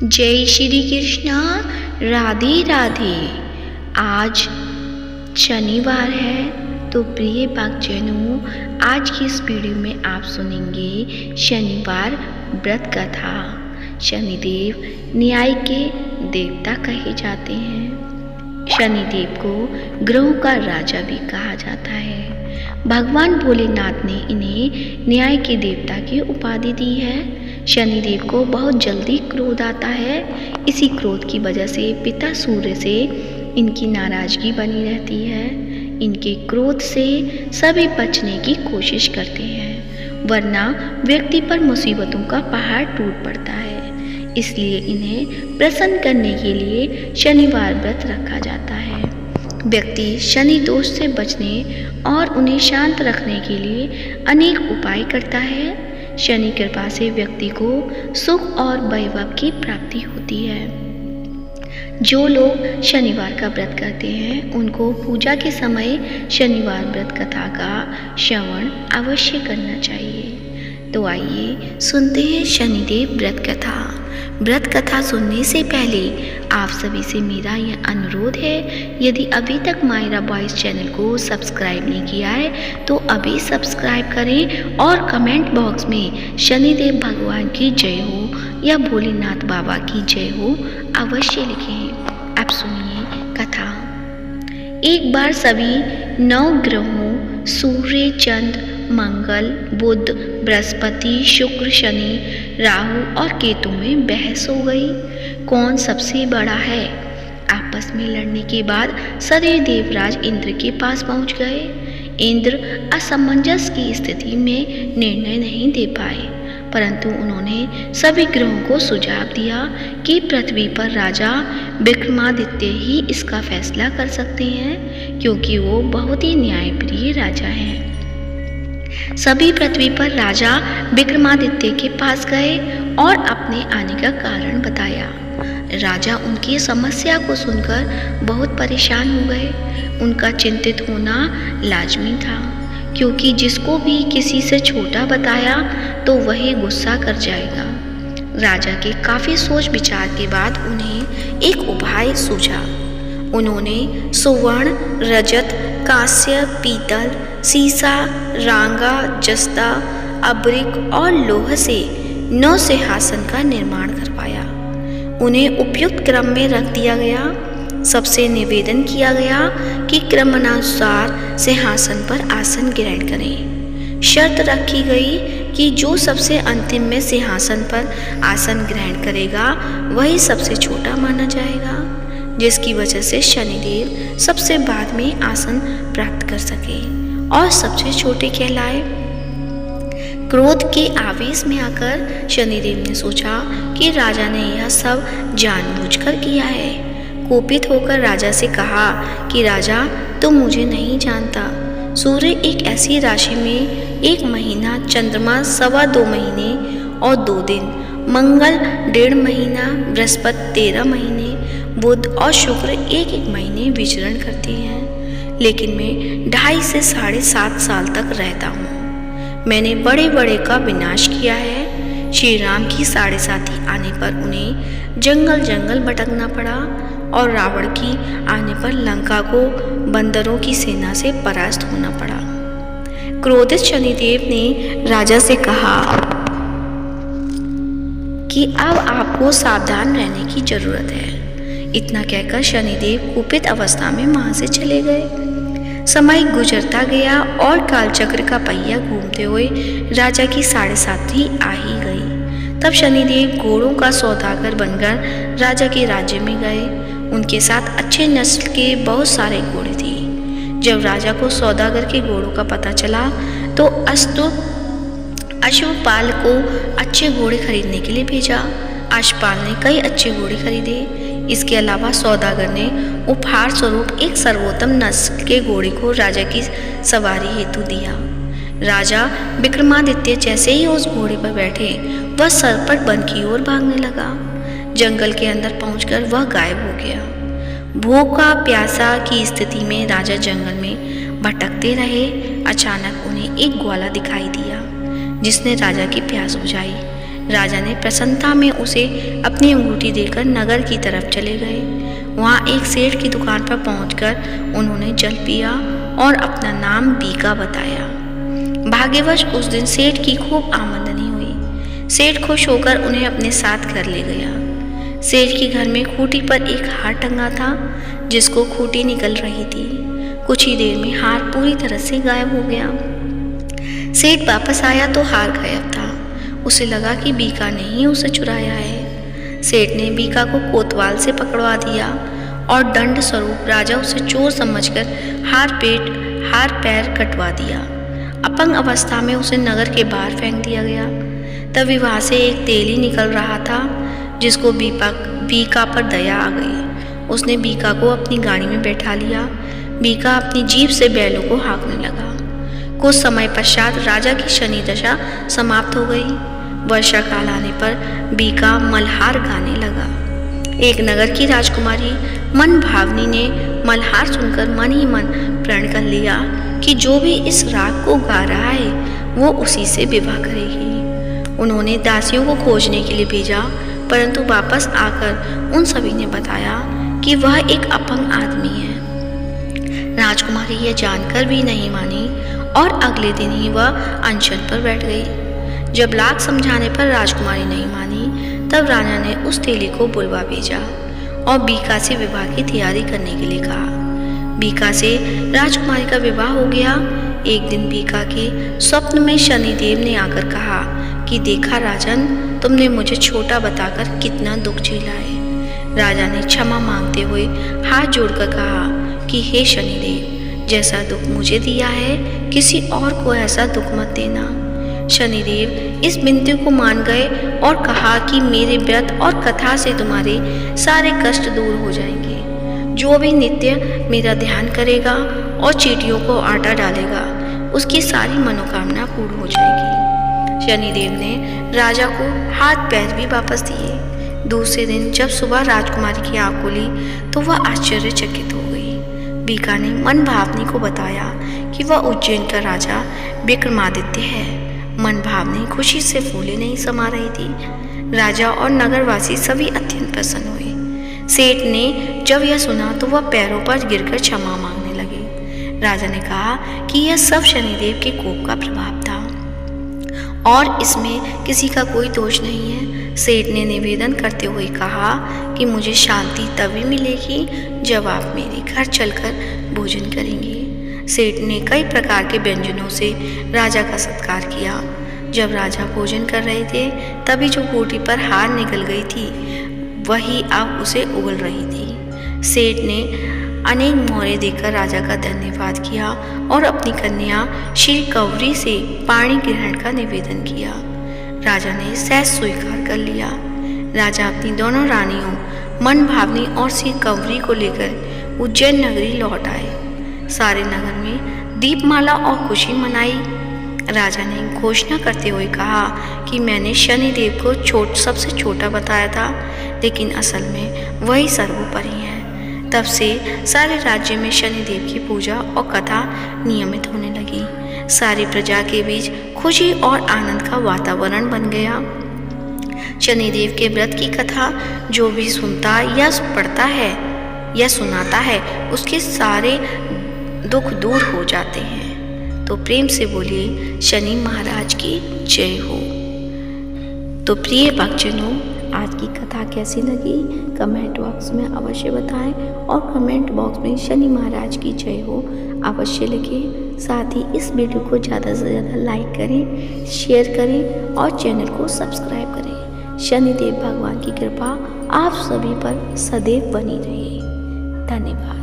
जय श्री कृष्णा। राधे राधे। आज शनिवार है तो प्रिय भक्तजनों, आज की इस वीडियो में आप सुनेंगे शनिवार व्रत कथा। शनिदेव न्याय के देवता कहे जाते हैं। शनिदेव को ग्रहों का राजा भी कहा जाता है। भगवान भोलेनाथ ने इन्हें न्याय के देवता की उपाधि दी है। शनिदेव को बहुत जल्दी क्रोध आता है। इसी क्रोध की वजह से पिता सूर्य से इनकी नाराजगी बनी रहती है। इनके क्रोध से सभी बचने की कोशिश करते हैं, वरना व्यक्ति पर मुसीबतों का पहाड़ टूट पड़ता है। इसलिए इन्हें प्रसन्न करने के लिए शनिवार व्रत रखा जाता है। व्यक्ति शनि दोष से बचने और उन्हें शांत रखने के लिए अनेक उपाय करता है। शनि कृपा से व्यक्ति को सुख और वैभव की प्राप्ति होती है। जो लोग शनिवार का व्रत करते हैं उनको पूजा के समय शनिवार व्रत कथा का श्रवण अवश्य करना चाहिए। तो आइए सुनते हैं शनिदेव व्रत कथा। व्रत कथा सुनने से पहले आप सभी से मेरा यह अनुरोध है, यदि अभी तक मायरा बॉयज़ चैनल को सब्सक्राइब नहीं किया है तो अभी सब्सक्राइब करें और कमेंट बॉक्स में शनिदेव भगवान की जय हो या भोलेनाथ बाबा की जय हो अवश्य लिखें। अब सुनिए कथा। एक बार सभी 9 ग्रहों सूर्य, चंद्र, मंगल, बुध, बृहस्पति, शुक्र, शनि, राहु और केतु में बहस हो गई, कौन सबसे बड़ा है। आपस में लड़ने के बाद सदैव देवराज इंद्र के पास पहुंच गए। इंद्र असमंजस की स्थिति में निर्णय नहीं दे पाए, परंतु उन्होंने सभी ग्रहों को सुझाव दिया कि पृथ्वी पर राजा विक्रमादित्य ही इसका फैसला कर सकते हैं, क्योंकि वो बहुत ही न्यायप्रिय राजा हैं। सभी पृथ्वी पर राजा विक्रमादित्य के पास गए और अपने आने का कारण बताया। राजा उनकी समस्या को सुनकर बहुत परेशान हो गए। उनका चिंतित होना लाजमी था, क्योंकि जिसको भी किसी से छोटा बताया तो वही गुस्सा कर जाएगा। राजा के काफी सोच विचार के बाद उन्हें एक उपाय सूझा। उन्होंने सुवर्ण, रजत, कांस्य, पीतल, सीसा, रांगा, जस्ता, अब्रिक और लोह से 9 सिंहासन का निर्माण करवाया। उन्हें उपयुक्त क्रम में रख दिया गया। सबसे निवेदन किया गया कि क्रमानुसार सिंहासन पर आसन ग्रहण करें। शर्त रखी गई कि जो सबसे अंतिम में सिंहासन पर आसन ग्रहण करेगा वही सबसे छोटा माना जाएगा, जिसकी वजह से शनिदेव सबसे बाद में आसन प्राप्त कर सके और सबसे छोटे कहलाए। क्रोध के आवेश में आकर शनिदेव ने सोचा कि राजा ने यह सब जानबूझकर किया है। कोपित होकर राजा से कहा कि राजा, तुम मुझे नहीं जानता। सूर्य एक ऐसी राशि में 1 महीना, चंद्रमा 2.25 महीने और 2 दिन, मंगल 1.5 महीना, बृहस्पति 13 महीने, बुध और शुक्र 1-1 महीने विचरण करते हैं, लेकिन मैं 2.5 से 7.5 साल तक रहता हूँ। मैंने बड़े बड़े का विनाश किया है। श्री राम की 7.5 आने पर उन्हें जंगल जंगल भटकना पड़ा और रावण की आने पर लंका को बंदरों की सेना से परास्त होना पड़ा। क्रोधित शनिदेव ने राजा से कहा कि अब आपको सावधान रहने की जरूरत है। इतना कहकर शनिदेव कुपित अवस्था में वहां से चले गए। समय गुजरता गया और कालचक्र का पहिया घूमते हुए राजा की 7.5 आ ही गई। तब शनिदेव घोड़ों का सौदागर बनकर राजा के राज्य में गए। उनके साथ अच्छे नस्ल के बहुत सारे घोड़े थे। जब राजा को सौदागर के घोड़ों का पता चला तो अश्वपाल को अच्छे घोड़े खरीदने के लिए भेजा। अश्वपाल ने कई अच्छे घोड़े खरीदे। इसके अलावा सौदागर ने उपहार स्वरूप एक सर्वोत्तम नस्ल के घोड़े को राजा की सवारी हेतु दिया। राजा विक्रमादित्य जैसे ही उस घोड़े पर बैठे वह सरपट वन की ओर भागने लगा। जंगल के अंदर पहुंचकर वह गायब हो गया। भूखा प्यासा की स्थिति में राजा जंगल में भटकते रहे। अचानक उन्हें एक ग्वाला दिखाई दिया जिसने राजा की प्यास बुझाई। राजा ने प्रसन्नता में उसे अपनी अंगूठी देकर नगर की तरफ चले गए। वहाँ एक सेठ की दुकान पर पहुंचकर उन्होंने जल पिया और अपना नाम बीका बताया। भाग्यवश उस दिन सेठ की खूब आमदनी हुई। सेठ खुश होकर उन्हें अपने साथ घर ले गया। सेठ के घर में खूंटी पर एक हार टंगा था, जिसको खूंटी निकल रही थी। कुछ ही देर में हार पूरी तरह से गायब हो गया। सेठ वापस आया तो हार गायब था। उसे लगा कि बीका ने ही उसे चुराया है। सेठ ने बीका को कोतवाल से पकड़वा दिया और दंड स्वरूप राजा उसे चोर समझकर हार पैर कटवा दिया। अपंग अवस्था में उसे नगर के बाहर फेंक दिया गया। तभी वहाँ से एक तेली निकल रहा था, जिसको बीका पर दया आ गई। उसने बीका को अपनी गाड़ी में बैठा लिया। बीका अपनी जीभ से बैलों को हाँकने लगा। कुछ समय पश्चात राजा की शनि दशा समाप्त हो गई। वर्षा काल आने पर बीका मल्हार गाने लगा। एक नगर की राजकुमारी मन भावनी ने मल्हार सुनकर मन ही मन प्रण कर लिया कि जो भी इस राग को गा रहा है वो उसी से विवाह करेगी। उन्होंने दासियों को खोजने के लिए भेजा, परंतु वापस आकर उन सभी ने बताया कि वह एक अपंग आदमी है। राजकुमारी यह जानकर भी नहीं मानी और अगले दिन ही वह अनशन पर बैठ गई। जब लाख समझाने पर राजकुमारी नहीं मानी, तब राजा ने उस तेली को बुलवा भेजा और बीका से विवाह की तैयारी करने के लिए कहा। बीका से राजकुमारी का विवाह हो गया। एक दिन बीका के स्वप्न में शनिदेव ने आकर कहा कि देखा राजन, तुमने मुझे छोटा बताकर कितना दुख झेला है। राजा ने क्षमा मांगते हुए हाथ जोड़कर कहा कि हे शनिदेव, जैसा दुख मुझे दिया है किसी और को ऐसा दुख मत देना। शनिदेव इस विनती को मान गए और कहा कि मेरे व्रत और कथा से तुम्हारे सारे कष्ट दूर हो जाएंगे। जो भी नित्य मेरा ध्यान करेगा और चींटियों को आटा डालेगा, उसकी सारी मनोकामना पूर्ण हो जाएगी। शनिदेव ने राजा को हाथ पैर भी वापस दिए। दूसरे दिन जब सुबह राजकुमारी की आँख खुली तो वह आश्चर्यचकित हो गई। बीका ने मन भावनी को बताया कि वह उज्जैन का राजा विक्रमादित्य है। मन भावनी खुशी से फूले नहीं समा रही थी। राजा और नगरवासी सभी अत्यंत प्रसन्न हुए। सेठ ने जब यह सुना तो वह पैरों पर गिरकर क्षमा मांगने लगे। राजा ने कहा कि यह सब शनिदेव के कोप का प्रभाव था और इसमें किसी का कोई दोष नहीं है। सेठ ने निवेदन करते हुए कहा कि मुझे शांति तभी मिलेगी जब आप मेरे घर चलकर भोजन करेंगे। सेठ ने कई प्रकार के व्यंजनों से राजा का सत्कार किया। जब राजा भोजन कर रहे थे तभी जो खूंटी पर हार निकल गई थी वही अब उसे उगल रही थी। सेठ ने अनेक मोहरे देकर राजा का धन्यवाद किया और अपनी कन्या श्री कौरी से पाणी ग्रहण का निवेदन किया। राजा ने सहज स्वीकार कर लिया। राजा अपनी दोनों रानियों मन भावनी और श्री कौरी को लेकर उज्जैन नगरी लौट आए। सारे नगर में दीपमाला और खुशी मनाई। राजा ने घोषणा करते हुए कहा कि मैंने शनिदेव को सबसे छोटा बताया था, लेकिन असल में वही सर्वोपरि है। तब से सारे राज्य में शनिदेव की पूजा और कथा नियमित होने लगी। सारी प्रजा के बीच खुशी और आनंद का वातावरण बन गया। शनिदेव के व्रत की कथा जो भी सुनता या पढ़ता है या सुनाता है, उसके सारे दुख दूर हो जाते हैं। तो प्रेम से बोलिए शनि महाराज की जय हो। तो प्रिय भक्तजनों, आज की कथा कैसी लगी कमेंट बॉक्स में अवश्य बताएं और कमेंट बॉक्स में शनि महाराज की जय हो अवश्य लिखें। साथ ही इस वीडियो को ज़्यादा से ज़्यादा लाइक करें, शेयर करें और चैनल को सब्सक्राइब करें। शनिदेव भगवान की कृपा आप सभी पर सदैव बनी रहे। धन्यवाद।